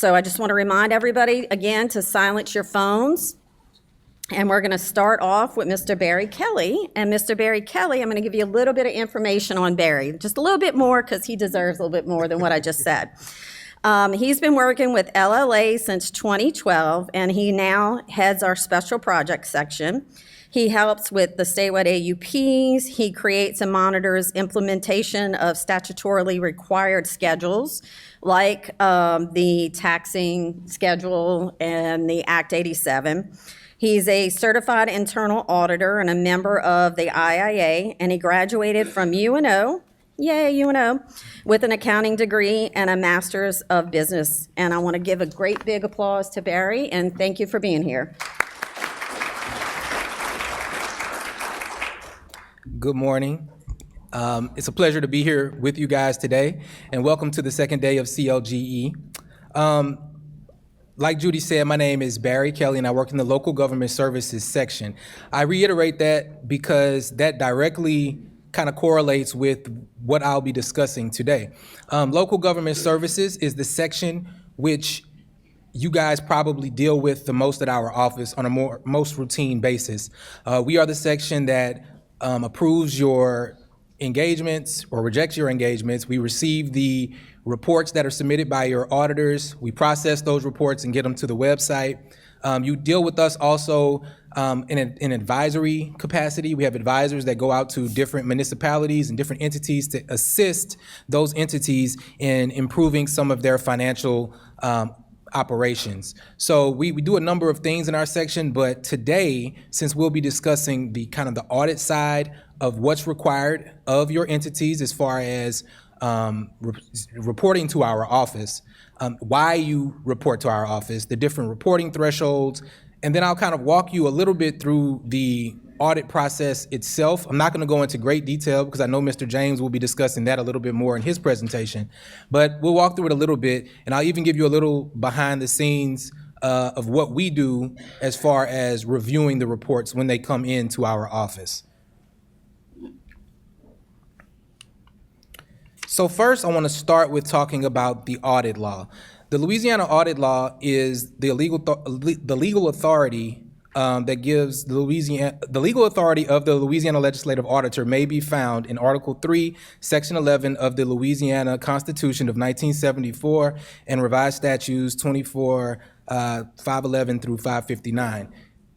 So I just want to remind everybody again to silence your phones. And we're going to start off with Mr. Barry Kelly. And Mr. Barry Kelly, I'm going to give you a little bit of information on Barry, just a little bit more because he deserves a little bit more than what I just said. He's been working with LLA since 2012, and he now heads our special project section. He helps with the statewide AUPs. He creates and monitors implementation of statutorily required schedules, like the taxing schedule and the Act 87. He's a certified internal auditor and a member of the IIA, and he graduated from UNO, yay, UNO, with an accounting degree and a master's of business. And I want to give a great big applause to Barry, and thank you for being here. Good morning. It's a pleasure to be here with you guys today, and welcome to the second day of CLGE. Like Judy said, my name is Barry Kelly, and I work in the Local Government Services section. I reiterate that because that directly kind of correlates with what I'll be discussing today. Local Government Services is the section which you guys probably deal with the most at our office on a most routine basis. We are the section that approves your engagements or rejects your engagements. We receive the reports that are submitted by your auditors. We process those reports and get them to the website. You deal with us also in an advisory capacity. We have advisors that go out to different municipalities and different entities to assist those entities in improving some of their financial operations. So we do a number of things in our section, but today, since we'll be discussing the kind of the audit side of what's required of your entities as far as reporting to our office, why you report to our office, the different reporting thresholds, and then I'll kind of walk you a little bit through the audit process itself. I'm not going to go into great detail because I know Mr. James will be discussing that a little bit more in his presentation, but we'll walk through it a little bit, and I'll even give you a little behind the scenes of what we do as far as reviewing the reports when they come into our office. So first, I want to start with talking about the audit law. The Louisiana Audit Law is the legal authority that gives the legal authority of the Louisiana Legislative Auditor may be found in Article 3, Section 11 of the Louisiana Constitution of 1974 and revised statutes 511 through 559.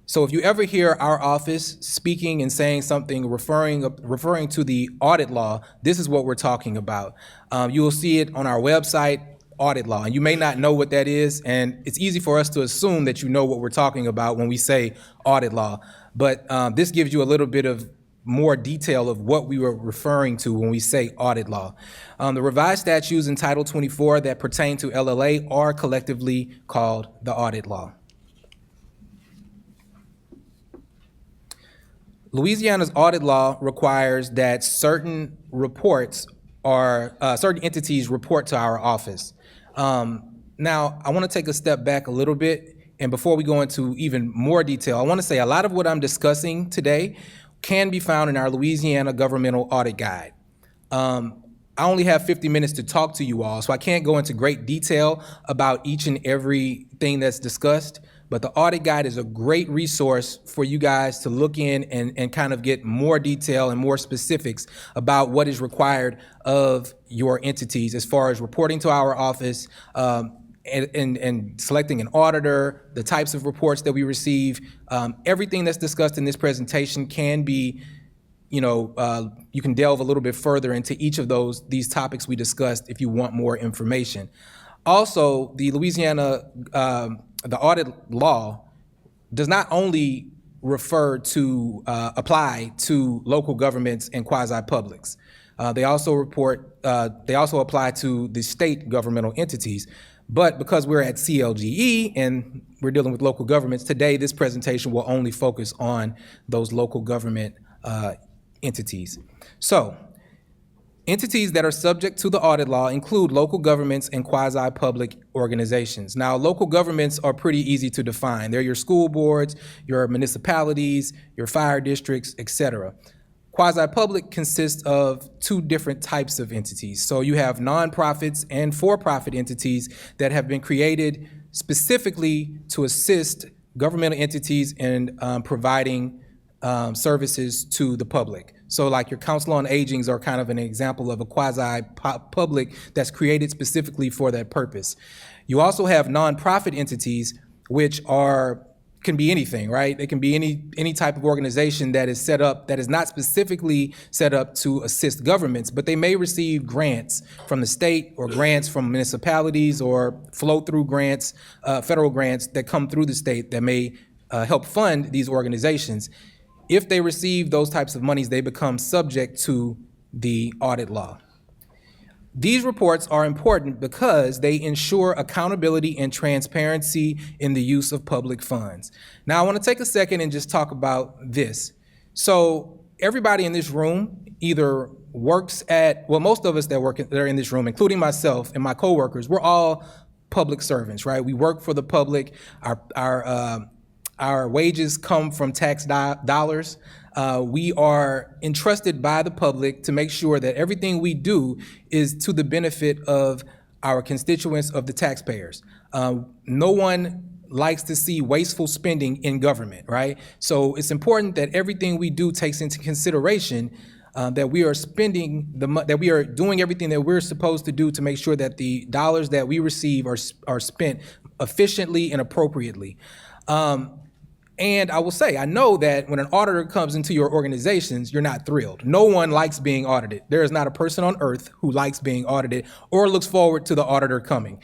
So if you ever hear our office speaking and saying something referring to the audit law, this is what we're talking about. You will see it on our website, audit law, and you may not know what that is, and it's easy for us to assume that you know what we're talking about when we say audit law. But this gives you a little bit of more detail of what we were referring to when we say audit law. The revised statutes in Title 24 that pertain to LLA are collectively called the audit law. Louisiana's audit law requires that certain entities report to our office. Now, I want to take a step back a little bit, and before we go into even more detail, I want to say a lot of what I'm discussing today can be found in our Louisiana Governmental Audit Guide. I only have 50 minutes to talk to you all, so I can't go into great detail about each and every thing that's discussed, but the audit guide is a great resource for you guys to look in and kind of get more detail and more specifics about what is required of your entities as far as reporting to our office and selecting an auditor, the types of reports that we receive. Everything that's discussed in this presentation can be, you can delve a little bit further into each of these topics we discussed if you want more information. Also, the Louisiana the audit law does not only refer to apply to local governments and quasi-publics. They also apply to the state governmental entities. But because we're at CLGE and we're dealing with local governments, today this presentation will only focus on those local government entities. So, entities that are subject to the audit law include local governments and quasi-public organizations. Now, local governments are pretty easy to define. They're your school boards, your municipalities, your fire districts, etc. Quasi-public consists of two different types of entities. So you have nonprofits and for-profit entities that have been created specifically to assist governmental entities in providing services to the public. So like your council on agings are kind of an example of a quasi-public that's created specifically for that purpose. You also have nonprofit entities, which can be anything, right? They can be any type of organization that is set up, that is not specifically set up to assist governments, but they may receive grants from the state or grants from municipalities or flow-through grants, federal grants that come through the state that may help fund these organizations. If they receive those types of monies, they become subject to the audit law. These reports are important because they ensure accountability and transparency in the use of public funds. Now, I want to take a second and just talk about this. So everybody in this room either works most of us that are in this room, including myself and my coworkers, we're all public servants, right? We work for the public. Our wages come from tax dollars. We are entrusted by the public to make sure that everything we do is to the benefit of our constituents, of the taxpayers. No one likes to see wasteful spending in government, right? So it's important that everything we do takes into consideration that we are that we are doing everything that we're supposed to do to make sure that the dollars that we receive are spent efficiently and appropriately. And I will say, I know that when an auditor comes into your organizations, you're not thrilled. No one likes being audited. There is not a person on earth who likes being audited or looks forward to the auditor coming.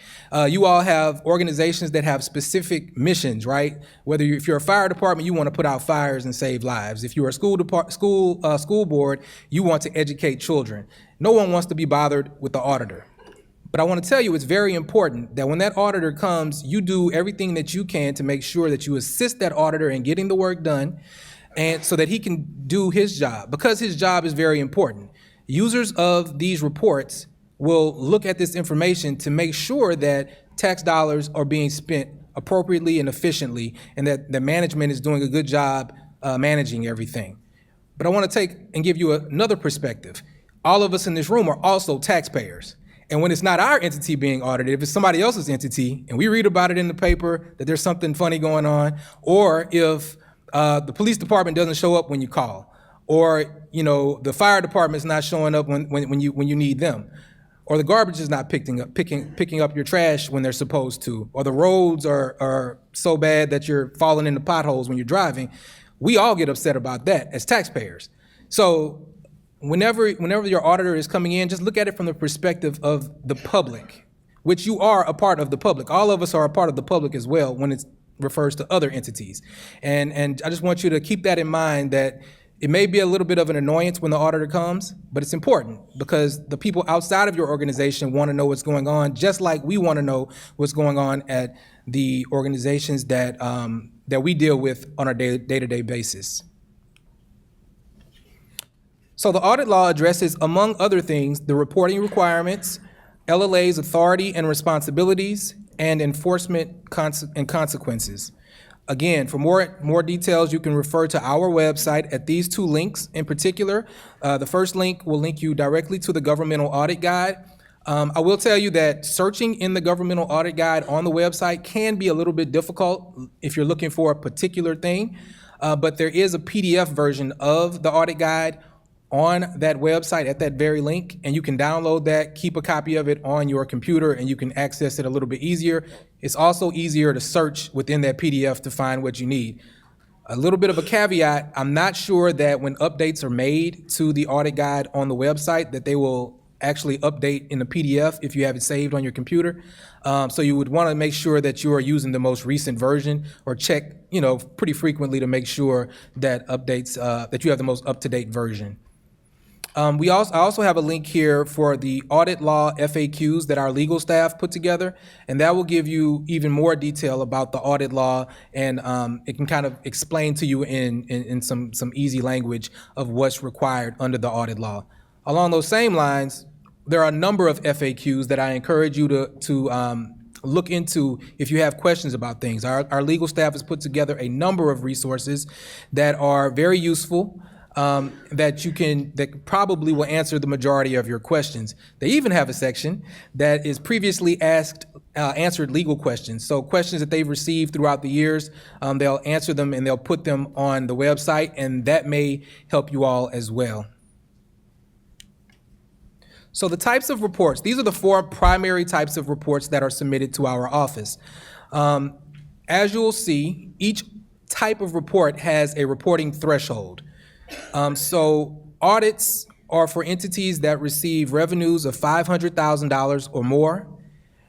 You all have organizations that have specific missions, right? If you're a fire department, you want to put out fires and save lives. If you're a school board, you want to educate children. No one wants to be bothered with the auditor. But I want to tell you, it's very important that when that auditor comes, you do everything that you can to make sure that you assist that auditor in getting the work done, and so that he can do his job, because his job is very important. Users of these reports will look at this information to make sure that tax dollars are being spent appropriately and efficiently, and that the management is doing a good job managing everything. But I want to take and give you another perspective. All of us in this room are also taxpayers. And when it's not our entity being audited, if it's somebody else's entity, and we read about it in the paper that there's something funny going on, or if the police department doesn't show up when you call, or the fire department's not showing up when you need them, or the garbage is not picking up your trash when they're supposed to, or the roads are so bad that you're falling into potholes when you're driving, we all get upset about that as taxpayers. So whenever your auditor is coming in, just look at it from the perspective of the public, which you are a part of the public. All of us are a part of the public as well when it refers to other entities. And I just want you to keep that in mind, that it may be a little bit of an annoyance when the auditor comes, but it's important because the people outside of your organization want to know what's going on, just like we want to know what's going on at the organizations that we deal with on a day-to-day basis. So the audit law addresses, among other things, the reporting requirements, LLA's authority and responsibilities, and enforcement and consequences. Again, for more details, you can refer to our website at these two links in particular. The first link will link you directly to the Governmental Audit Guide. I will tell you that searching in the Governmental Audit Guide on the website can be a little bit difficult if you're looking for a particular thing, but there is a PDF version of the Audit Guide on that website at that very link, and you can download that, keep a copy of it on your computer, and you can access it a little bit easier. It's also easier to search within that PDF to find what you need. A little bit of a caveat, I'm not sure that when updates are made to the audit guide on the website that they will actually update in the PDF if you have it saved on your computer. So you would want to make sure that you are using the most recent version, or check pretty frequently to make sure that updates that you have the most up-to-date version. I also have a link here for the audit law FAQs that our legal staff put together, and that will give you even more detail about the audit law, and it can kind of explain to you in some easy language of what's required under the audit law. Along those same lines, there are a number of FAQs that I encourage you to look into if you have questions about things. Our legal staff has put together a number of resources that are very useful. that probably will answer the majority of your questions. They even have a section that is previously answered legal questions. So questions that they've received throughout the years, they'll answer them and they'll put them on the website, and that may help you all as well. So the types of reports, these are the 4 primary types of reports that are submitted to our office. As you'll see, each type of report has a reporting threshold. So audits are for entities that receive revenues of $500,000 or more.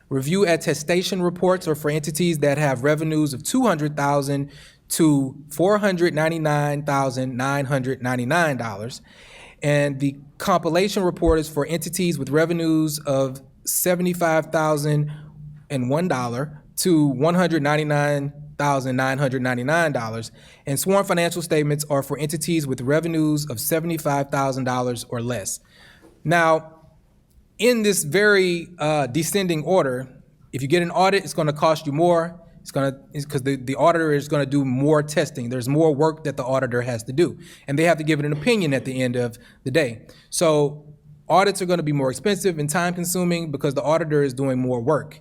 Review attestation reports are for entities that have revenues of $200,000 to $499,999. And the compilation report is for entities with revenues of $75,001 to $199,999. And sworn financial statements are for entities with revenues of $75,000 or less. Now, in this very descending order, if you get an audit, it's going to cost you more. Because the auditor is going to do more testing. There's more work that the auditor has to do, and they have to give it an opinion at the end of the day. So audits are going to be more expensive and time consuming because the auditor is doing more work.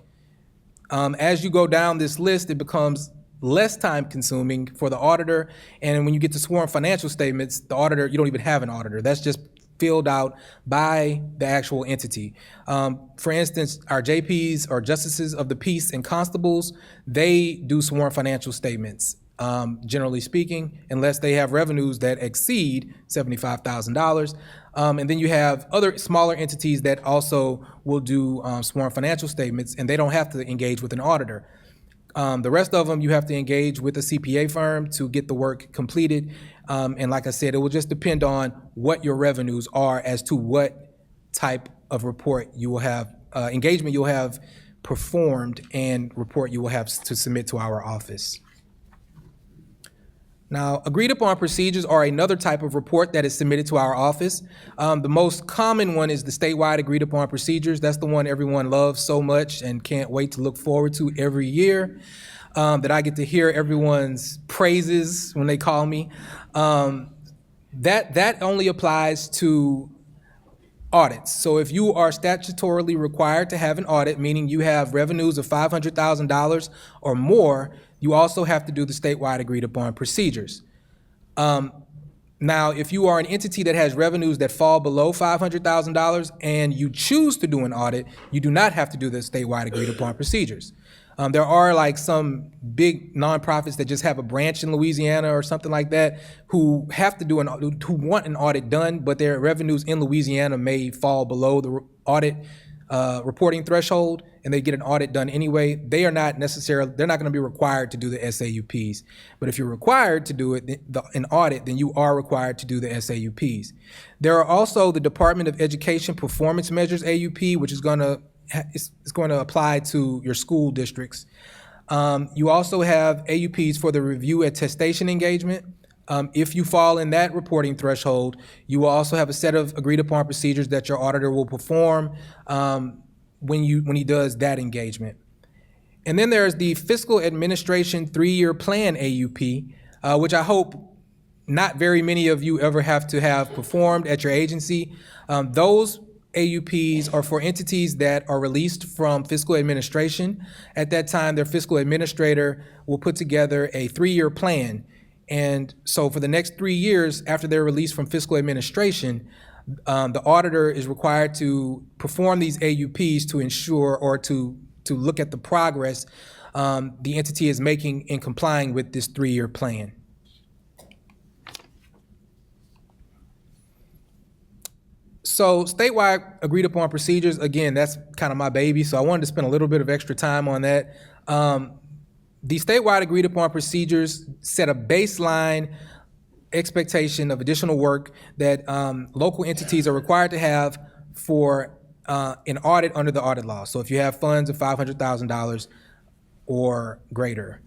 As you go down this list, it becomes less time consuming for the auditor. And when you get to sworn financial statements, the auditor, you don't even have an auditor. That's just filled out by the actual entity. For instance, our JPs or justices of the peace and constables, they do sworn financial statements, generally speaking, unless they have revenues that exceed $75,000. And then you have other smaller entities that also will do sworn financial statements, and they don't have to engage with an auditor. The rest of them, you have to engage with a CPA firm to get the work completed. And like I said, it will just depend on what your revenues are as to what type of report you will have, engagement you'll have performed and report you will have to submit to our office. Now, agreed upon procedures are another type of report that is submitted to our office. The most common one is the statewide agreed upon procedures. That's the one everyone loves so much and can't wait to look forward to every year, that I get to hear everyone's praises when they call me. That only applies to audits. So if you are statutorily required to have an audit, meaning you have revenues of $500,000 or more, you also have to do the statewide agreed upon procedures. Now, if you are an entity that has revenues that fall below $500,000 and you choose to do an audit, you do not have to do the statewide agreed upon procedures. There are like some big nonprofits that just have a branch in Louisiana or something like that who have to do who want an audit done, but their revenues in Louisiana may fall below the audit reporting threshold, and they get an audit done anyway. They're not going to be required to do the SAUPs. But if you're required to do an audit, then you are required to do the SAUPs. There are also the Department of Education Performance Measures AUP, which is going to apply to your school districts. You also have AUPs for the review attestation engagement. If you fall in that reporting threshold, you will also have a set of agreed upon procedures that your auditor will perform when he does that engagement. And then there's the Fiscal Administration 3-year Plan AUP, which I hope not very many of you ever have to have performed at your agency. Those AUPs are for entities that are released from fiscal administration. At that time, their fiscal administrator will put together a 3-year plan. And so for the next 3 years after they're released from fiscal administration, the auditor is required to perform these AUPs to ensure or to look at the progress the entity is making in complying with this 3-year plan. So statewide agreed upon procedures, again, that's kind of my baby, so I wanted to spend a little bit of extra time on that. The statewide agreed upon procedures set a baseline expectation of additional work that local entities are required to have for an audit under the audit law. So if you have funds of $500,000 or greater.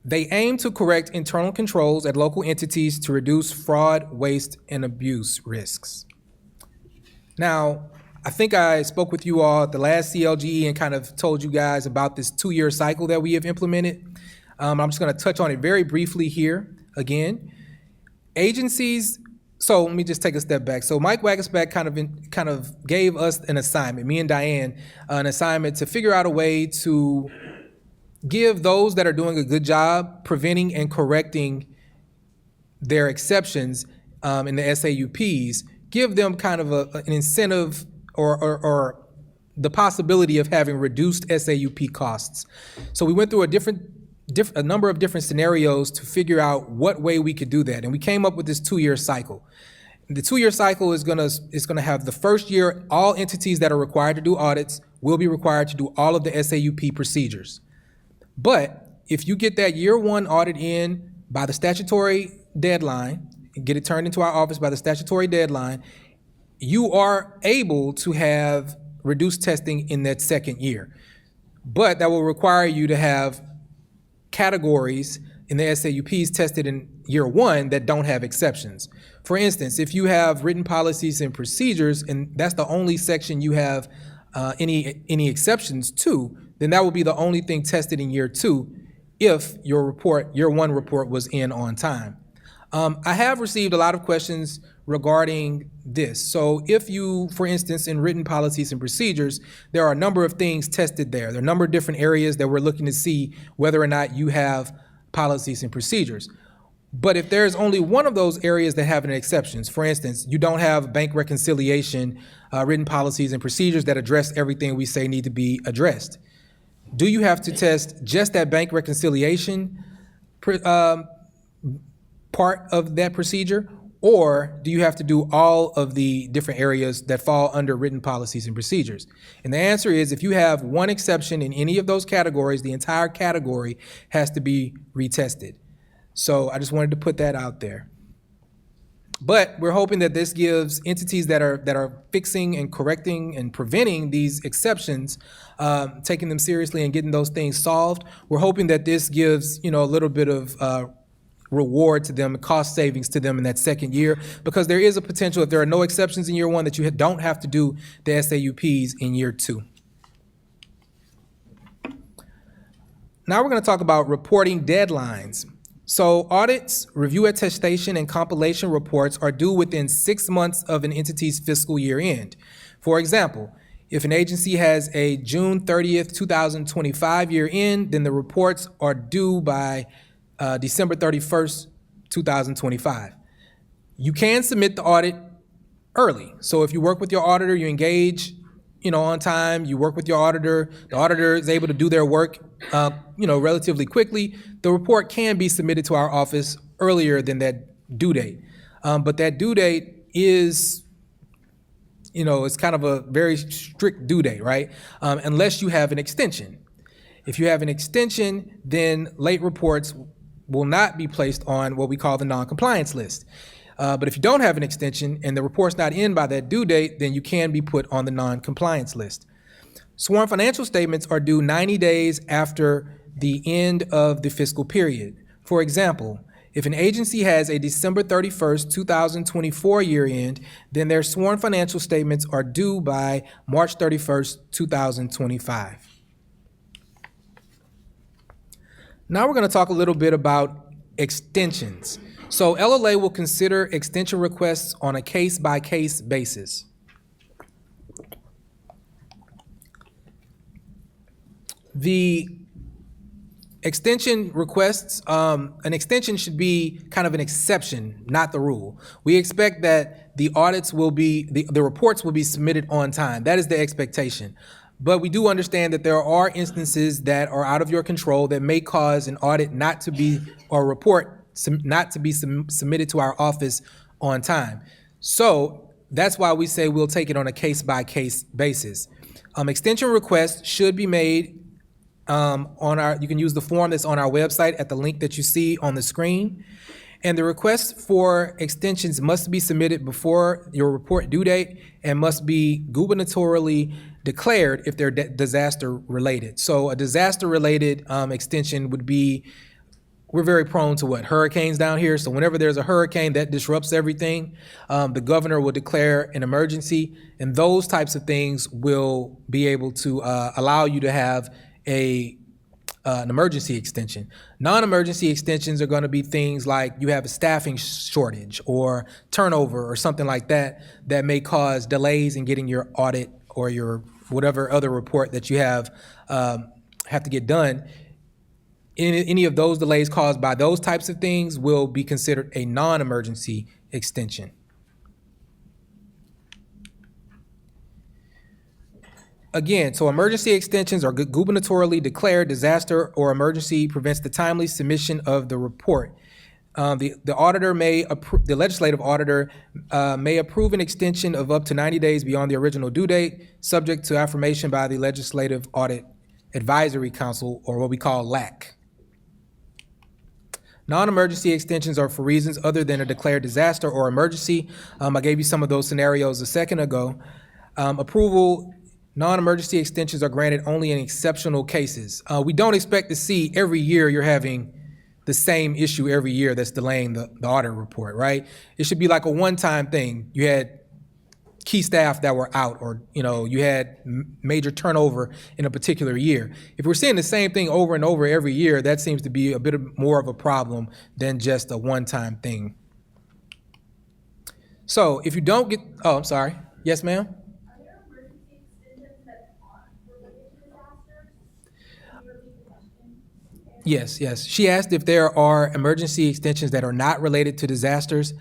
They aim to correct internal controls at local entities to reduce fraud, waste, and abuse risks. Now, I think I spoke with you all at the last CLGE and kind of told you guys about this 2-year cycle that we have implemented. I'm just going to touch on it very briefly here again. Agencies So let me just take a step back. So Mike Wagasback kind of gave us an assignment, me and Diane, an assignment to figure out a way to give those that are doing a good job preventing and correcting their exceptions in the SAUPs, give them kind of an incentive or the possibility of having reduced SAUP costs. So we went through a number of different scenarios to figure out what way we could do that, and we came up with this 2-year cycle. The 2-year cycle is gonna have the first year, all entities that are required to do audits will be required to do all of the SAUP procedures. But if you get that year 1 audit in by the statutory deadline, and get it turned into our office by the statutory deadline, you are able to have reduced testing in that second year. But that will require you to have categories in the SAUPs tested in year 1 that don't have exceptions. For instance, if you have written policies and procedures, and that's the only section you have any exceptions to, then that will be the only thing tested in year 2 if your year 1 report was in on time. I have received a lot of questions regarding this. So if you, for instance, in written policies and procedures, there are a number of things tested there. There are a number of different areas that we're looking to see whether or not you have policies and procedures. But if there's only one of those areas that have an exceptions, for instance, you don't have bank reconciliation, written policies and procedures that address everything we say need to be addressed, do you have to test just that bank reconciliation part of that procedure, or do you have to do all of the different areas that fall under written policies and procedures? And the answer is, if you have one exception in any of those categories, the entire category has to be retested. So I just wanted to put that out there. But we're hoping that this gives entities that are fixing and correcting and preventing these exceptions, taking them seriously and getting those things solved. We're hoping that this gives, a little bit of reward to them, cost savings to them in that second year, because there is a potential, if there are no exceptions in year 1, that you don't have to do the SAUPs in year 2. Now we're going to talk about reporting deadlines. So audits, review attestation, and compilation reports are due within 6 months of an entity's fiscal year end. For example, if an agency has a June 30th, 2025 year end, then the reports are due by December 31st, 2025. You can submit the audit early. So if you work with your auditor, you engage, on time, you work with your auditor, the auditor is able to do their work, relatively quickly, the report can be submitted to our office earlier than that due date. But that due date is, it's kind of a very strict due date, right? Unless you have an extension. If you have an extension, then late reports will not be placed on what we call the non-compliance list. But if you don't have an extension and the report's not in by that due date, then you can be put on the non-compliance list. Sworn financial statements are due 90 days after the end of the fiscal period. For example, if an agency has a December 31st, 2024 year end, then their sworn financial statements are due by March 31st, 2025. Now we're going to talk a little bit about extensions. So LLA will consider extension requests on a case-by-case basis. The extension requests, an extension should be kind of an exception, not the rule. We expect that the audits will be, the reports will be submitted on time. That is the expectation. But we do understand that there are instances that are out of your control that may cause an audit not to be, or a report not to be submitted to our office on time. So that's why we say we'll take it on a case-by-case basis. Extension requests should be made you can use the form that's on our website at the link that you see on the screen. And the requests for extensions must be submitted before your report due date and must be gubernatorially declared if they're disaster related. So a disaster related extension would be, we're very prone to hurricanes down here. So whenever there's a hurricane that disrupts everything, the governor will declare an emergency, and those types of things will be able to allow you to have a an emergency extension. Non-emergency extensions are going to be things like you have a staffing shortage or turnover or something like that that may cause delays in getting your audit or your whatever other report that you have to get done. Any of those delays caused by those types of things will be considered a non-emergency extension. Again, so emergency extensions are gubernatorially declared disaster or emergency prevents the timely submission of the report. The auditor the legislative auditor may approve an extension of up to 90 days beyond the original due date, subject to affirmation by the Legislative Audit Advisory Council, or what we call LAC. Non-emergency extensions are for reasons other than a declared disaster or emergency. I gave you some of those scenarios a second ago. Non-emergency extensions are granted only in exceptional cases. We don't expect to see every year you're having the same issue every year that's delaying the audit report, right? It should be like a one-time thing. You had key staff that were out, or you had major turnover in a particular year. If we're seeing the same thing over and over every year, that seems to be a bit more of a problem than just a one-time thing. So if you don't get, oh, I'm sorry. Yes, ma'am? Yes. She asked if there are emergency extensions that are not related to disasters.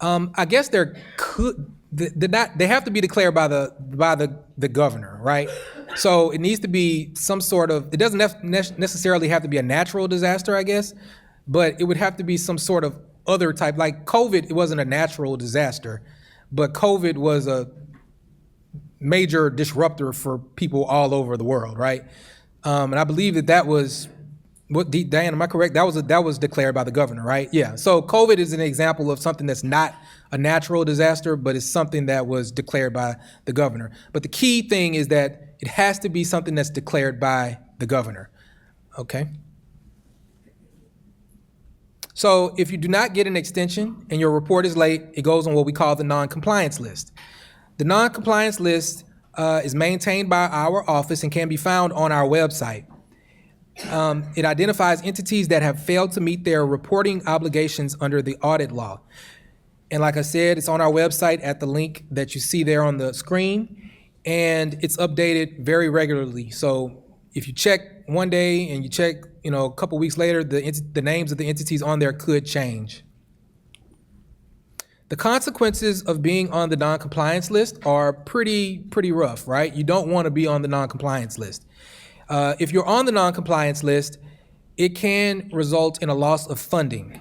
I guess there could. They have to be declared by the governor, right? So it needs to be some sort of. It doesn't necessarily have to be a natural disaster, I guess, but it would have to be some sort of other type. Like COVID, it wasn't a natural disaster, but COVID was a major disruptor for people all over the world, right? And I believe that was. Diane, am I correct? That was declared by the governor, right? Yeah. So COVID is an example of something that's not a natural disaster, but it's something that was declared by the governor. But the key thing is that it has to be something that's declared by the governor. Okay. So if you do not get an extension and your report is late, it goes on what we call the non-compliance list. The non-compliance list is maintained by our office and can be found on our website. It identifies entities that have failed to meet their reporting obligations under the audit law. And like I said, it's on our website at the link that you see there on the screen, and it's updated very regularly. So if you check one day and you check, a couple weeks later, the names of the entities on there could change. The consequences of being on the non-compliance list are pretty rough, right? You don't want to be on the non-compliance list. If you're on the non-compliance list, it can result in a loss of funding.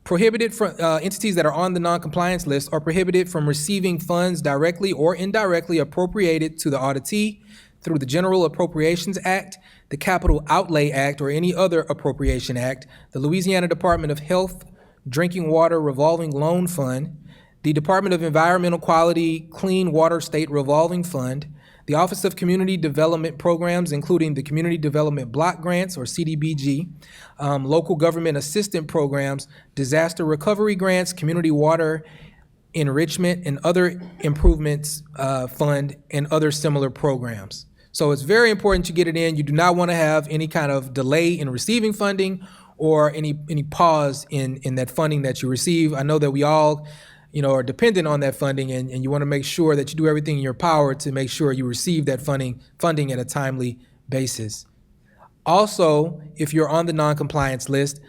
Prohibited from entities that are on the non-compliance list are prohibited from receiving funds directly or indirectly appropriated to the auditee through the General Appropriations Act, the Capital Outlay Act, or any other appropriation act, the Louisiana Department of Health Drinking Water Revolving Loan Fund, the Department of Environmental Quality Clean Water State Revolving Fund, the Office of Community Development Programs, including the Community Development Block Grants, or CDBG, local government assistance programs, disaster recovery grants, community water enrichment, and other improvements fund, and other similar programs. So it's very important to get it in. You do not want to have any kind of delay in receiving funding or any pause in that funding that you receive. I know that we all are dependent on that funding, and you want to make sure that you do everything in your power to make sure you receive that funding at a timely basis. Also, if you're on the non-compliance list,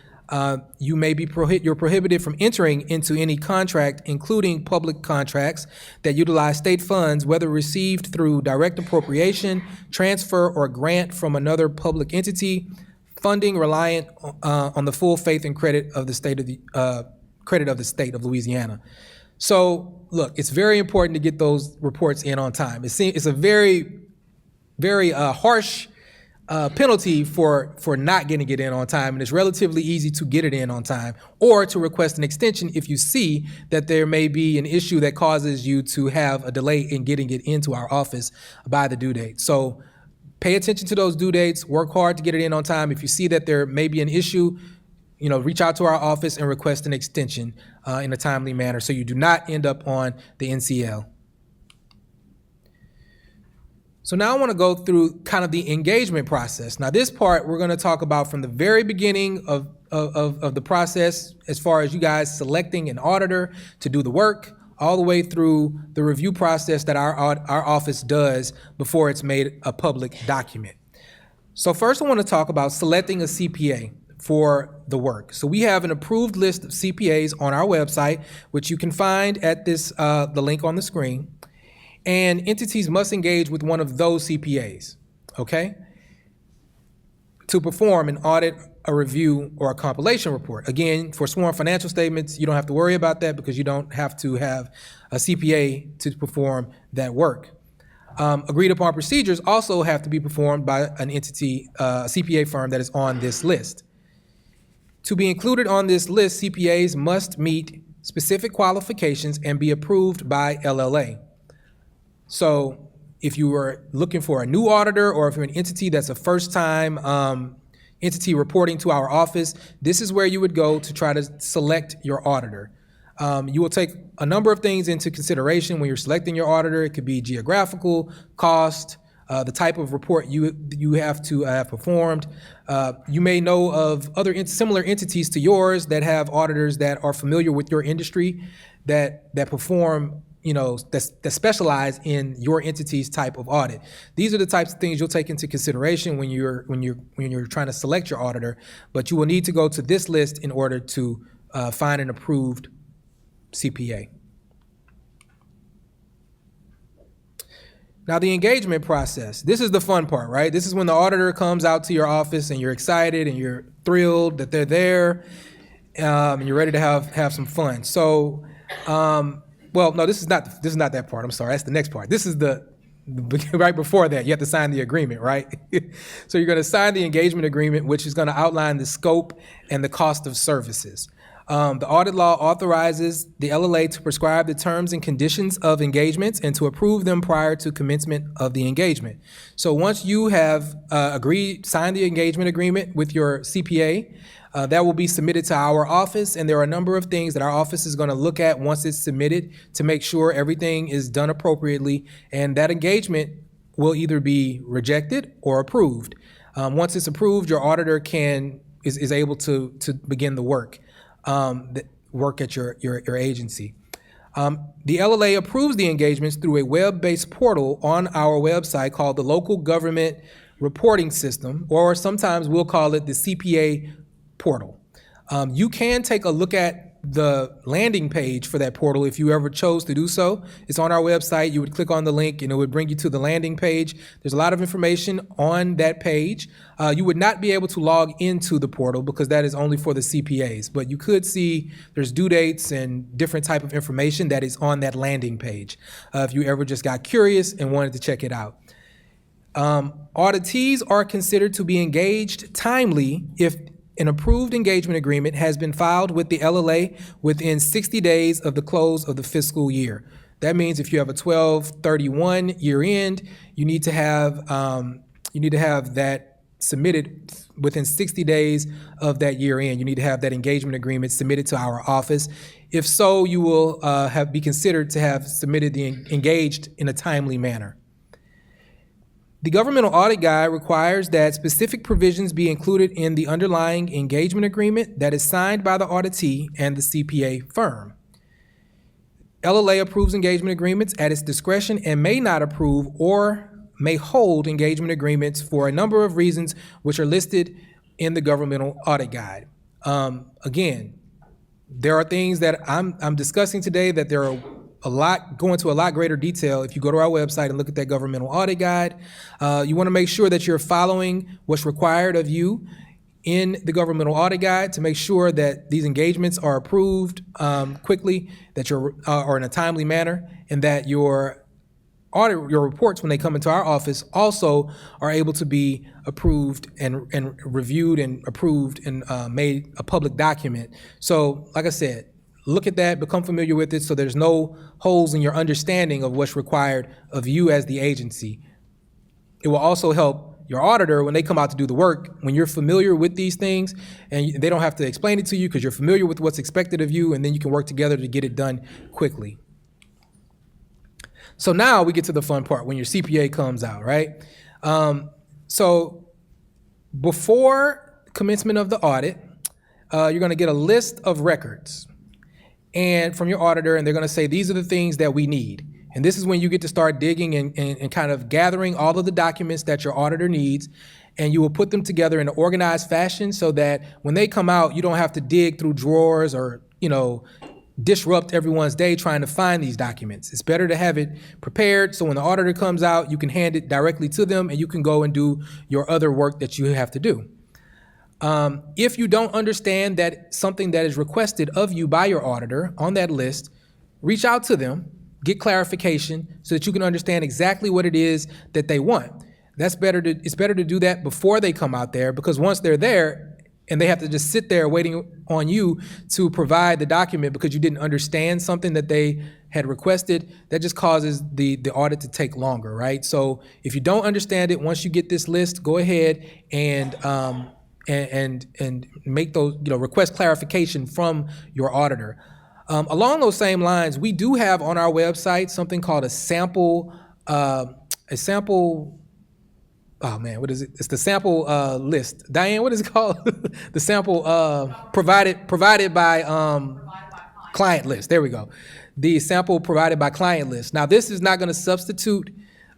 you may be prohibited from entering into any contract, including public contracts that utilize state funds, whether received through direct appropriation, transfer, or grant from another public entity, funding reliant on the full faith and credit of the state of Louisiana. So, look, it's very important to get those reports in on time. It's a very, very harsh penalty for not getting it in on time, and it's relatively easy to get it in on time or to request an extension if you see that there may be an issue that causes you to have a delay in getting it into our office by the due date. So pay attention to those due dates, work hard to get it in on time. If you see that there may be an issue, reach out to our office and request an extension in a timely manner so you do not end up on the NCL. So now I want to go through kind of the engagement process. Now this part we're going to talk about from the very beginning of the process, as far as you guys selecting an auditor to do the work, all the way through the review process that our office does before it's made a public document. So first I want to talk about selecting a CPA for the work. So we have an approved list of CPAs on our website, which you can find at this the link on the screen. And entities must engage with one of those CPAs, okay, to perform an audit, a review, or a compilation report. Again, for sworn financial statements, you don't have to worry about that because you don't have to have a CPA to perform that work. Agreed upon procedures also have to be performed by an entity, a CPA firm that is on this list. To be included on this list, CPAs must meet specific qualifications and be approved by LLA. So if you were looking for a new auditor, or if you're an entity that's a first-time entity reporting to our office, this is where you would go to try to select your auditor. You will take a number of things into consideration when you're selecting your auditor. It could be geographical, cost, the type of report you have to have performed. You may know of other similar entities to yours that have auditors that are familiar with your industry, that perform, that specialize in your entity's type of audit. These are the types of things you'll take into consideration when you're trying to select your auditor. But you will need to go to this list in order to find an approved CPA. Now, the engagement process. This is the fun part, right? This is when the auditor comes out to your office and you're excited and you're thrilled that they're there, and you're ready to have some fun. So, well, no, this is not that part. I'm sorry. That's the next part. This is the right before that. You have to sign the agreement, right? So you're going to sign the engagement agreement, which is going to outline the scope and the cost of services. The audit law authorizes the LLA to prescribe the terms and conditions of engagements and to approve them prior to commencement of the engagement. So once you have signed the engagement agreement with your CPA, that will be submitted to our office, and there are a number of things that our office is going to look at once it's submitted to make sure everything is done appropriately, and that engagement will either be rejected or approved. Once it's approved, your auditor is able to begin the work at your agency. The LLA approves the engagements through a web-based portal on our website called the Local Government Reporting System, or sometimes we'll call it the CPA portal. You can take a look at the landing page for that portal if you ever chose to do so. It's on our website. You would click on the link and it would bring you to the landing page. There's a lot of information on that page. You would not be able to log into the portal because that is only for the CPAs, but you could see there's due dates and different type of information that is on that landing page if you ever just got curious and wanted to check it out. Auditees are considered to be engaged timely if an approved engagement agreement has been filed with the LLA within 60 days of the close of the fiscal year. That means if you have a 12/31 year end, you need to have that submitted within 60 days of that year end. You need to have that engagement agreement submitted to our office. If so, you will be considered to have submitted engaged in a timely manner. The Governmental Audit Guide requires that specific provisions be included in the underlying engagement agreement that is signed by the auditee and the CPA firm. LLA approves engagement agreements at its discretion and may not approve or may hold engagement agreements for a number of reasons which are listed in the Governmental Audit Guide. Again, there are things that I'm discussing today that there are go into a lot greater detail if you go to our website and look at that Governmental Audit Guide. You want to make sure that you're following what's required of you in the Governmental Audit Guide to make sure that these engagements are approved quickly, that are in a timely manner, and that your reports, when they come into our office, also are able to be approved and reviewed and approved and made a public document. So, like I said, look at that, become familiar with it so there's no holes in your understanding of what's required of you as the agency. It will also help your auditor when they come out to do the work, when you're familiar with these things and they don't have to explain it to you because you're familiar with what's expected of you, and then you can work together to get it done quickly. So now we get to the fun part when your CPA comes out, right? So before commencement of the audit, you're going to get a list of records and from your auditor, and they're going to say, these are the things that we need. And this is when you get to start digging and kind of gathering all of the documents that your auditor needs, and you will put them together in an organized fashion so that when they come out, you don't have to dig through drawers or, disrupt everyone's day trying to find these documents. It's better to have it prepared so when the auditor comes out, you can hand it directly to them and you can go and do your other work that you have to do. If you don't understand that something that is requested of you by your auditor on that list, reach out to them, get clarification so that you can understand exactly what it is that they want. It's better to do that before they come out there, because once they're there and they have to just sit there waiting on you to provide the document because you didn't understand something that they had requested, that just causes the audit to take longer, right? So if you don't understand it, once you get this list, go ahead and make those, request clarification from your auditor. Along those same lines, we do have on our website something called a sample, oh man, what is it? It's the sample list. Diane, what is it called? The sample provided by client list. There we go. The sample provided by client list. Now, this is not going to substitute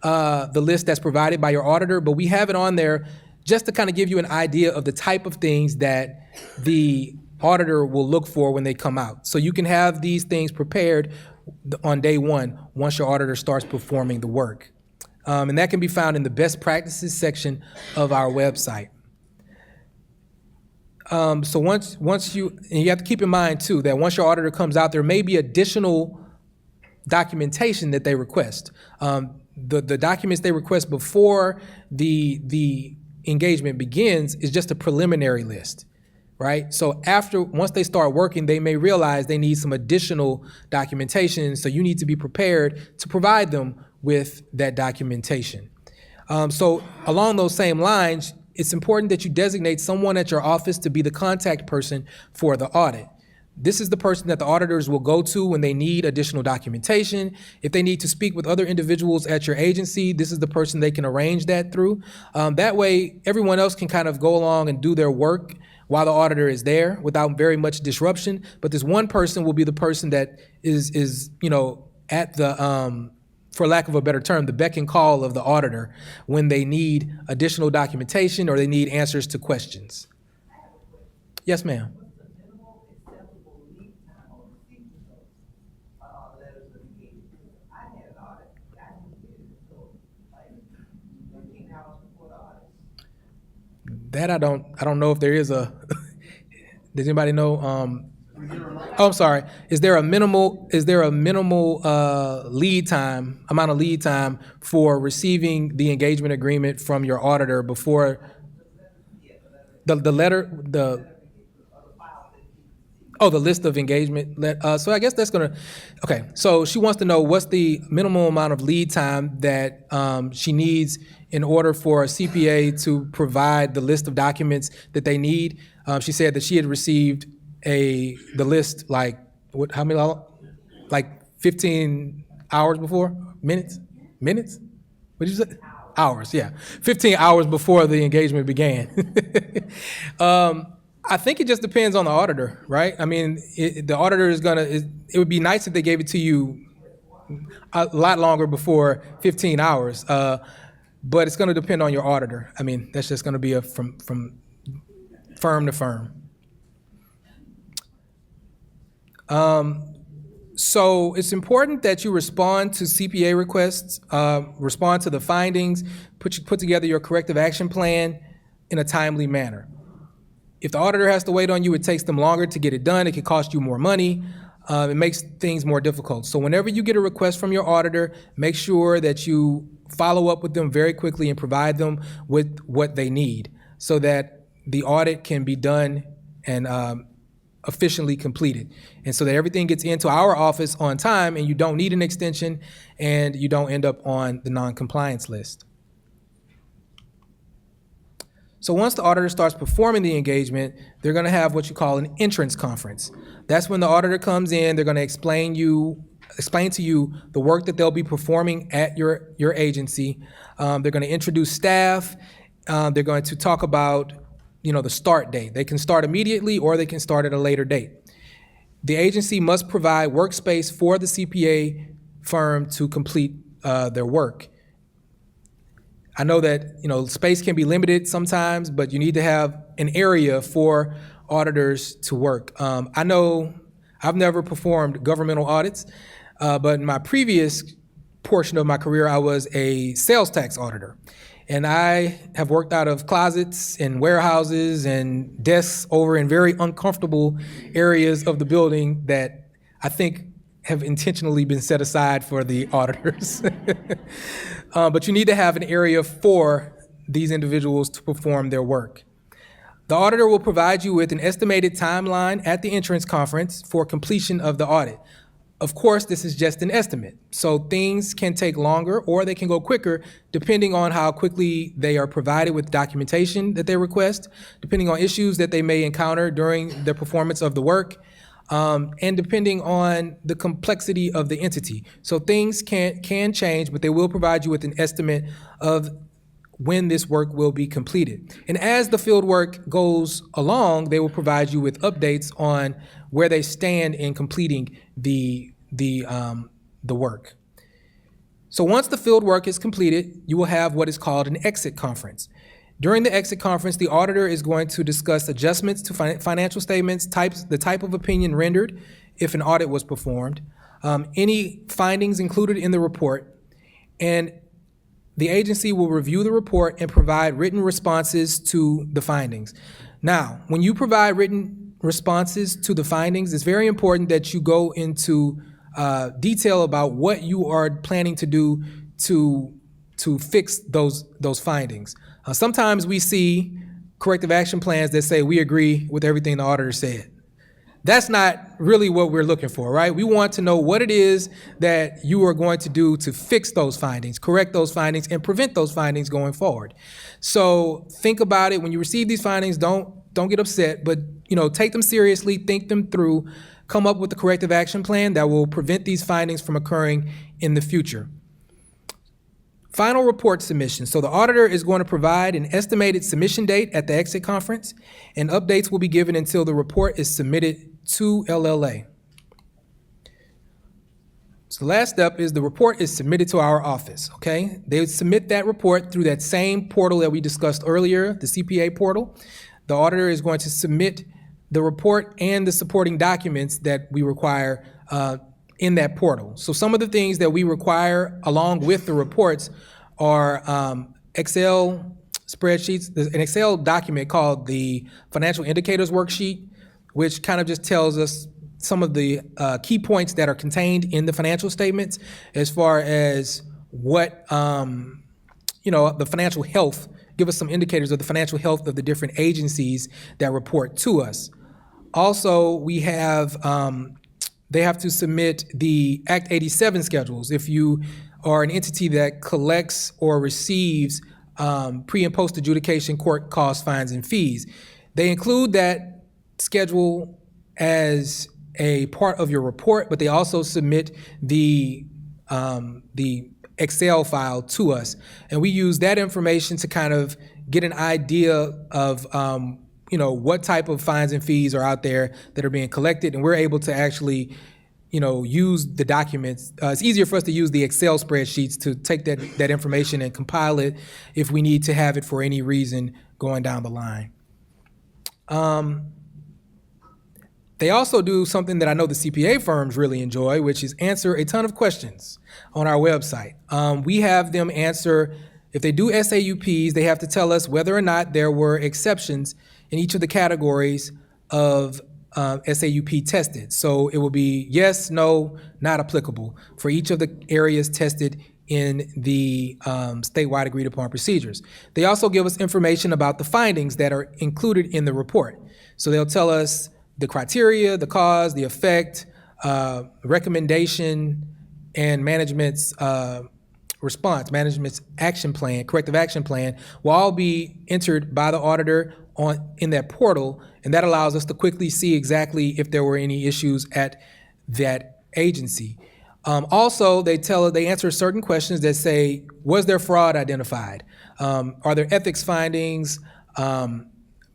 the list that's provided by your auditor, but we have it on there just to kind of give you an idea of the type of things that the auditor will look for when they come out. So you can have these things prepared on day one once your auditor starts performing the work. And that can be found in the best practices section of our website. So once you have to keep in mind too, that once your auditor comes out, there may be additional documentation that they request. The documents they request before the engagement begins is just a preliminary list, right? So once they start working, they may realize they need some additional documentation. So you need to be prepared to provide them with that documentation. So along those same lines, it's important that you designate someone at your office to be the contact person for the audit. This is the person that the auditors will go to when they need additional documentation. If they need to speak with other individuals at your agency, this is the person they can arrange that through. That way, everyone else can kind of go along and do their work while the auditor is there without very much disruption. But this one person will be the person that is at the for lack of a better term, the beck and call of the auditor when they need additional documentation or they need answers to questions. Yes, ma'am. That I don't know if there is a, does anybody know? Oh, I'm sorry. Is there a minimal amount of lead time for receiving the engagement agreement from your auditor before the list of engagement? So I guess that's okay. So she wants to know what's the minimum amount of lead time that she needs in order for a CPA to provide the list of documents that they need. She said that she had received the list like 15 hours before? Minutes? What did you say? Hours, yeah. 15 hours before the engagement began. I think it just depends on the auditor, right? I mean, the auditor it would be nice if they gave it to you a lot longer before 15 hours, but it's gonna depend on your auditor. I mean, that's just gonna be from firm to firm. So it's important that you respond to CPA requests, respond to the findings, put together your corrective action plan in a timely manner. If the auditor has to wait on you, it takes them longer to get it done. It could cost you more money. It makes things more difficult. So whenever you get a request from your auditor, make sure that you follow up with them very quickly and provide them with what they need so that the audit can be done and efficiently completed, and so that everything gets into our office on time and you don't need an extension and you don't end up on the non-compliance list. So once the auditor starts performing the engagement, they're going to have what you call an entrance conference. That's when the auditor comes in, they're going to explain you explain to you the work that they'll be performing at your agency. They're going to introduce staff. They're going to talk about, the start date. They can start immediately or they can start at a later date. The agency must provide workspace for the CPA firm to complete their work. I know that, space can be limited sometimes, but you need to have an area for auditors to work. I know I've never performed governmental audits, but in my previous portion of my career, I was a sales tax auditor. And I have worked out of closets and warehouses and desks over in very uncomfortable areas of the building that I think have intentionally been set aside for the auditors. But you need to have an area for these individuals to perform their work. The auditor will provide you with an estimated timeline at the entrance conference for completion of the audit. Of course, this is just an estimate, so things can take longer or they can go quicker depending on how quickly they are provided with documentation that they request, depending on issues that they may encounter during the performance of the work, and depending on the complexity of the entity. So things can change, but they will provide you with an estimate of when this work will be completed. And as the field work goes along, they will provide you with updates on where they stand in completing the work. So once the field work is completed, you will have what is called an exit conference. During the exit conference, the auditor is going to discuss adjustments to financial statements, the type of opinion rendered if an audit was performed, any findings included in the report, and the agency will review the report and provide written responses to the findings. Now, when you provide written responses to the findings, it's very important that you go into detail about what you are planning to do to fix those findings. Sometimes we see corrective action plans that say we agree with everything the auditor said. That's not really what we're looking for, right? We want to know what it is that you are going to do to fix those findings, correct those findings, and prevent those findings going forward. So think about it. When you receive these findings, don't get upset, but take them seriously, think them through, come up with a corrective action plan that will prevent these findings from occurring in the future. Final report submission. So the auditor is going to provide an estimated submission date at the exit conference, and updates will be given until the report is submitted to LLA. So the last step is the report is submitted to our office, okay? They submit that report through that same portal that we discussed earlier, the CPA portal. The auditor is going to submit the report and the supporting documents that we require in that portal. So some of the things that we require along with the reports are Excel spreadsheets. There's an Excel document called the Financial Indicators Worksheet, which kind of just tells us some of the key points that are contained in the financial statements as far as what, the financial health, give us some indicators of the financial health of the different agencies that report to us. Also, we have they have to submit the Act 87 schedules if you are an entity that collects or receives pre- and post-adjudication court costs, fines, and fees. They include that schedule as a part of your report, but they also submit the Excel file to us. And we use that information to kind of get an idea of what type of fines and fees are out there that are being collected, and we're able to actually, use the documents. It's easier for us to use the Excel spreadsheets to take that information and compile it if we need to have it for any reason going down the line. They also do something that I know the CPA firms really enjoy, which is answer a ton of questions on our website. We have them answer, if they do SAUPs, they have to tell us whether or not there were exceptions in each of the categories of SAUP tested. So it will be yes, no, not applicable for each of the areas tested in the statewide agreed upon procedures. They also give us information about the findings that are included in the report. So they'll tell us the criteria, the cause, the effect, recommendation, and management's response, management's action plan, corrective action plan, will all be entered by the auditor in that portal, and that allows us to quickly see exactly if there were any issues at that agency. Also, they answer certain questions that say, was there fraud identified? Are there ethics findings,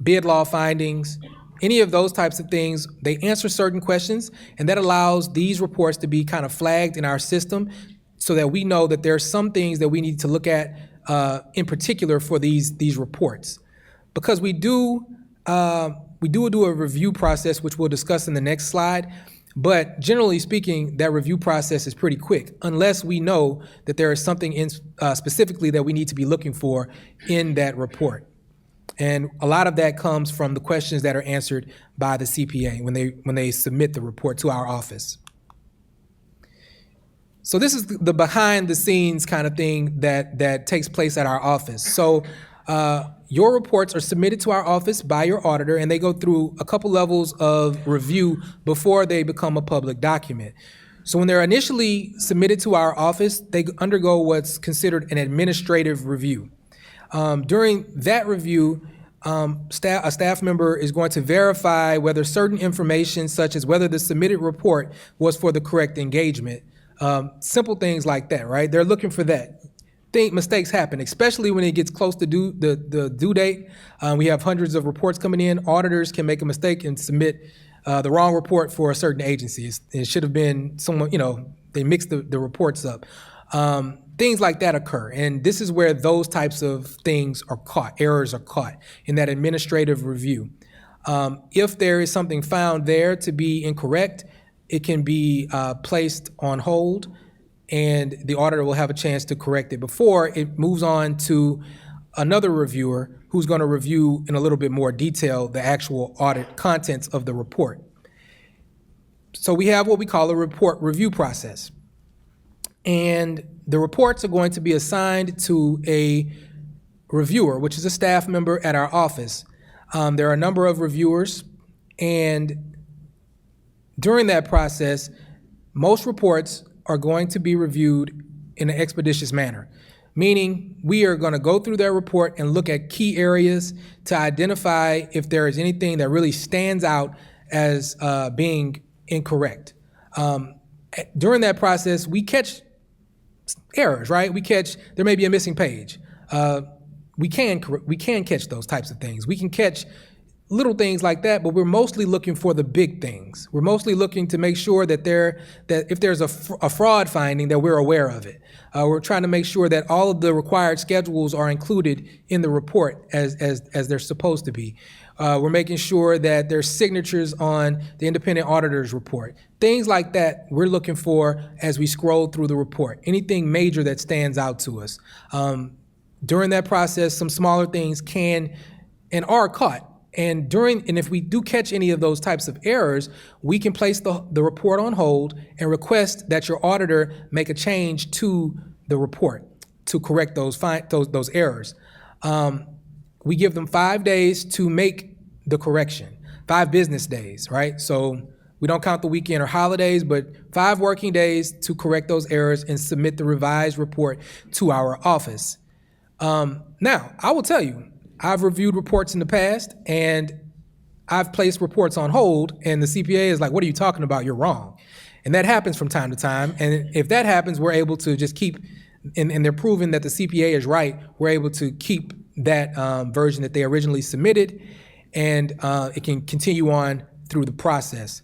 bid law findings, any of those types of things? They answer certain questions, and that allows these reports to be kind of flagged in our system so that we know that there are some things that we need to look at in particular for these reports. Because we do a review process, which we'll discuss in the next slide. But generally speaking, that review process is pretty quick, unless we know that there is something specifically that we need to be looking for in that report. And a lot of that comes from the questions that are answered by the CPA when they submit the report to our office. So this is the behind the scenes kind of thing that takes place at our office. So your reports are submitted to our office by your auditor, and they go through a couple levels of review before they become a public document. So when they're initially submitted to our office, they undergo what's considered an administrative review. During that review, a staff member is going to verify whether certain information, such as whether the submitted report was for the correct engagement. Simple things like that, right? They're looking for that. Mistakes happen, especially when it gets close to the due date. We have hundreds of reports coming in. Auditors can make a mistake and submit the wrong report for a certain agency. It should have been someone, they mixed the reports up. Things like that occur, and this is where those types of things are caught, errors are caught in that administrative review. If there is something found there to be incorrect, it can be placed on hold, and the auditor will have a chance to correct it before it moves on to another reviewer who's going to review in a little bit more detail the actual audit contents of the report. So we have what we call a report review process. And the reports are going to be assigned to a reviewer, which is a staff member at our office. There are a number of reviewers, and during that process, most reports are going to be reviewed in an expeditious manner, meaning we are going to go through their report and look at key areas to identify if there is anything that really stands out as being incorrect. During that process, we catch errors, right? There may be a missing page. We can catch those types of things. We can catch little things like that, but we're mostly looking for the big things. We're mostly looking to make sure that if there's a fraud finding, that we're aware of it. We're trying to make sure that all of the required schedules are included in the report as they're supposed to be. We're making sure that there's signatures on the independent auditor's report. Things like that we're looking for as we scroll through the report. Anything major that stands out to us. During that process, some smaller things can and are caught. And if we do catch any of those types of errors, we can place the report on hold and request that your auditor make a change to the report to correct those errors. We give them 5 days to make the correction, 5 business days, right? So we don't count the weekend or holidays, but 5 working days to correct those errors and submit the revised report to our office. Now, I will tell you, I've reviewed reports in the past, and I've placed reports on hold, and the CPA is like, what are you talking about? You're wrong. And that happens from time to time. And if that happens, we're able to just keep, and they're proving that the CPA is right, we're able to keep that version that they originally submitted, and it can continue on through the process.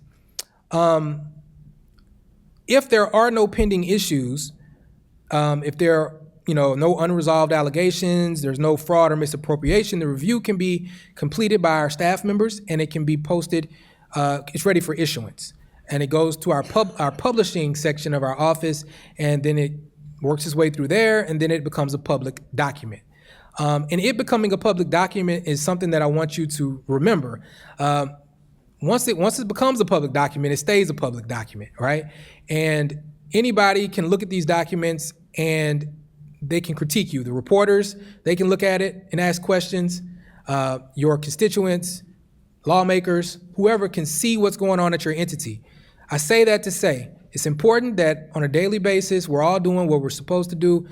If there are no pending issues, if there are no unresolved allegations, there's no fraud or misappropriation, the review can be completed by our staff members, and it can be posted, it's ready for issuance. And it goes to our publishing section of our office, and then it works its way through there, and then it becomes a public document. And it becoming a public document is something that I want you to remember. Once it becomes a public document, it stays a public document, right? And anybody can look at these documents and they can critique you. The reporters, they can look at it and ask questions. Your constituents, lawmakers, whoever can see what's going on at your entity. I say that to say it's important that on a daily basis, we're all doing what we're supposed to do,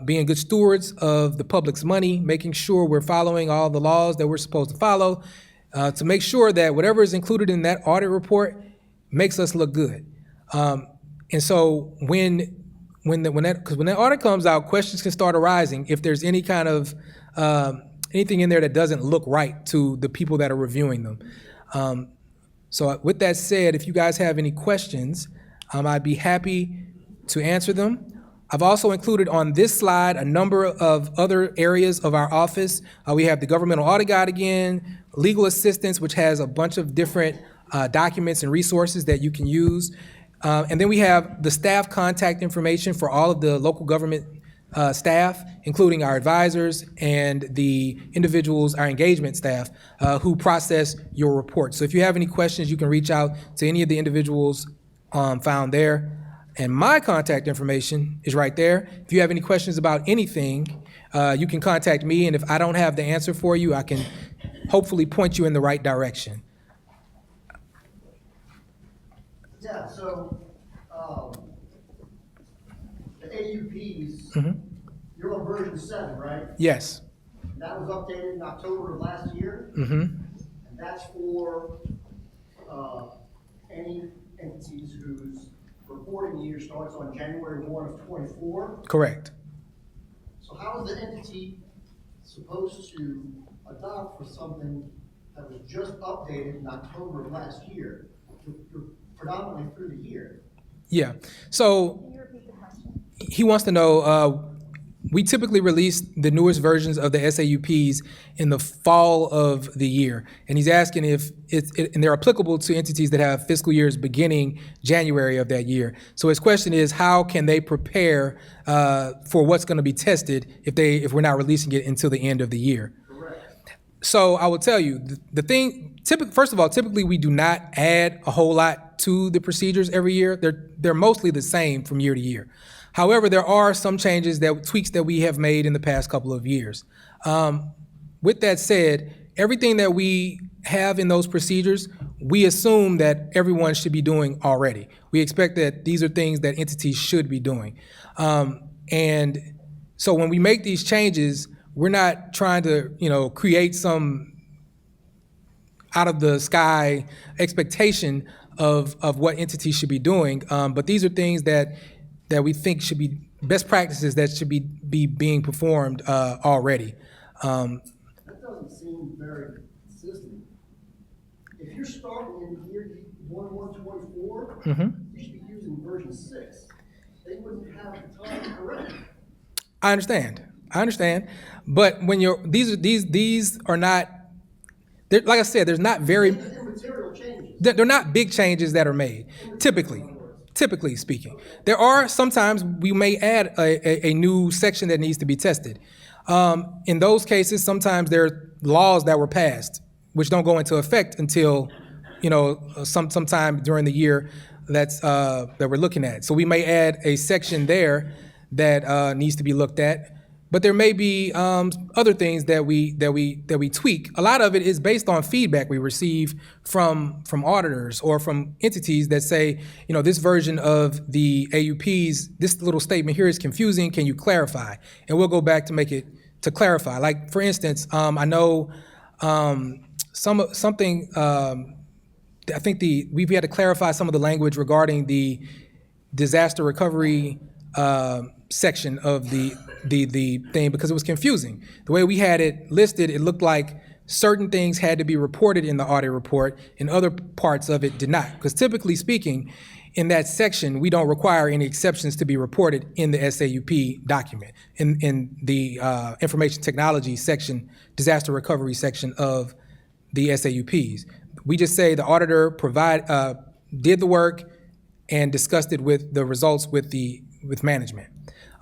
being good stewards of the public's money, making sure we're following all the laws that we're supposed to follow, to make sure that whatever is included in that audit report makes us look good. And so when that audit comes out, questions can start arising if there's any kind of anything in there that doesn't look right to the people that are reviewing them. So with that said, if you guys have any questions, I'd be happy to answer them. I've also included on this slide a number of other areas of our office. We have the governmental audit guide again, legal assistance, which has a bunch of different documents and resources that you can use. And then we have the staff contact information for all of the local government staff, including our advisors and the individuals, our engagement staff, who process your report. So if you have any questions, you can reach out to any of the individuals found there. And my contact information is right there. If you have any questions about anything, you can contact me, and if I don't have the answer for you, I can hopefully point you in the right direction. Yeah, so the AUPs, you're on version 7, right? Yes. And that was updated in October of last year. Mm-hmm. And that's for any entities whose reporting year starts on January 1 of 24. Correct. So how is the entity supposed to adopt for something that was just updated in October of last year, predominantly through the year? Yeah. So he wants to know, we typically release the newest versions of the SAUPs in the fall of the year. And he's asking if and they're applicable to entities that have fiscal years beginning January of that year. So his question is, how can they prepare for what's going to be tested if we're not releasing it until the end of the year? Correct. So I will tell you, the thing, first of all, typically we do not add a whole lot to the procedures every year. They're mostly the same from year to year. However, there are some tweaks that we have made in the past couple of years. With that said, everything that we have in those procedures, we assume that everyone should be doing already. We expect that these are things that entities should be doing. And so when we make these changes, we're not trying to, create some out of the sky expectation of what entities should be doing. But these are things that we think should be best practices that should be being performed already. That doesn't seem very consistent. If you're starting in year 1/1/24, you should be using version 6. They wouldn't have the time to correct it. I understand. But when these are not, like I said, there's not very, Immaterial changes. they're not big changes that are made, typically speaking. There are sometimes we may add a new section that needs to be tested. In those cases, sometimes there are laws that were passed which don't go into effect until sometime during the year that we're looking at. So we may add a section there that needs to be looked at. But there may be other things that we tweak. A lot of it is based on feedback we receive from auditors or from entities that say, this version of the AUPs, this little statement here is confusing. Can you clarify? And we'll go back to clarify. Like for instance, I know something. I think we've had to clarify some of the language regarding the disaster recovery section of the thing because it was confusing. The way we had it listed, it looked like certain things had to be reported in the audit report and other parts of it did not. Because typically speaking, in that section, we don't require any exceptions to be reported in the SAUP document, in the information technology section, disaster recovery section of the SAUPs. We just say the auditor did the work and discussed it with the results with management.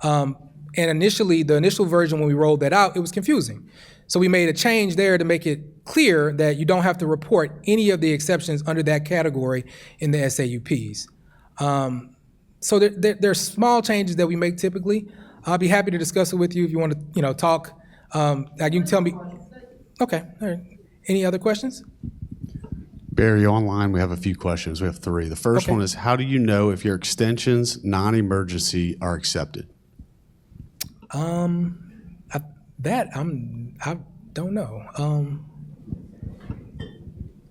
And initially, the initial version, when we rolled that out, it was confusing. So we made a change there to make it clear that you don't have to report any of the exceptions under that category in the SAUPs. So there's small changes that we make typically. I'll be happy to discuss it with you if you want to, talk. You can tell me. Okay. All right. Any other questions? Barry, online we have a few questions. We have 3. The first one is, how do you know if your extensions, non-emergency, are accepted? I don't know.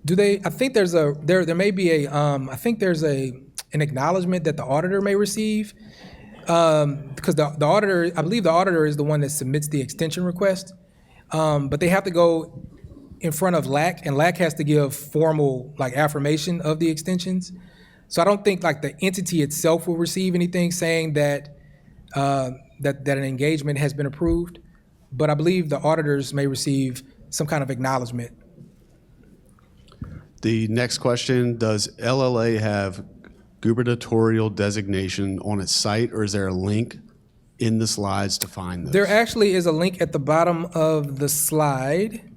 Do they? I think there's there may be a. I think there's a an acknowledgement that the auditor may receive. Because the auditor, I believe the auditor is the one that submits the extension request. But they have to go in front of LAC, and LAC has to give formal like affirmation of the extensions. So I don't think like the entity itself will receive anything saying that that an engagement has been approved. But I believe the auditors may receive some kind of acknowledgement. The next question, does LLA have gubernatorial designation on its site, or is there a link in the slides to find this? There actually is a link at the bottom of the slide.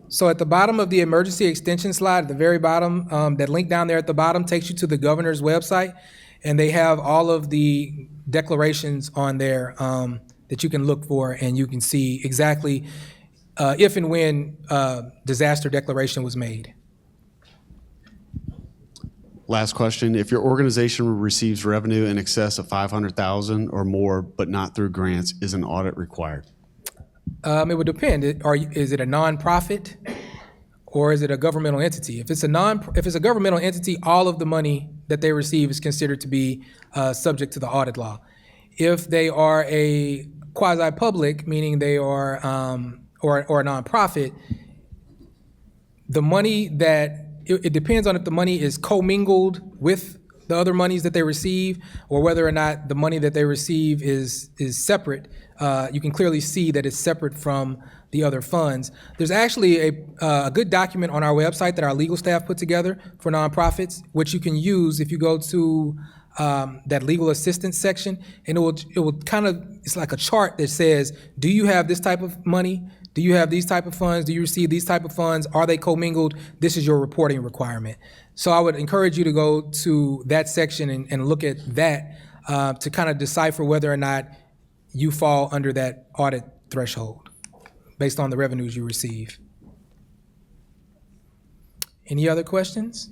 So at the bottom of the emergency extension slide, at the very bottom, that link down there at the bottom takes you to the governor's website, and they have all of the declarations on there that you can look for, and you can see exactly if and when disaster declaration was made. Last question, if your organization receives revenue in excess of $500,000 or more, but not through grants, is an audit required? It would depend. Is it a nonprofit or is it a governmental entity? If it's a governmental entity, all of the money that they receive is considered to be subject to the audit law. If they are a quasi-public, meaning they are or a nonprofit, the money that it depends on if the money is commingled with the other monies that they receive, or whether or not the money that they receive is separate. You can clearly see that it's separate from the other funds. There's actually a good document on our website that our legal staff put together for nonprofits, which you can use if you go to that legal assistance section, and it will kind of, it's like a chart that says, do you have this type of money? Do you have these type of funds? Do you receive these type of funds? Are they commingled? This is your reporting requirement. So I would encourage you to go to that section and look at that to kind of decipher whether or not you fall under that audit threshold based on the revenues you receive. Any other questions?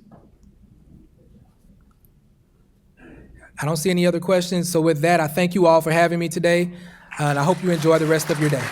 I don't see any other questions. So with that, I thank you all for having me today, and I hope you enjoy the rest of your day.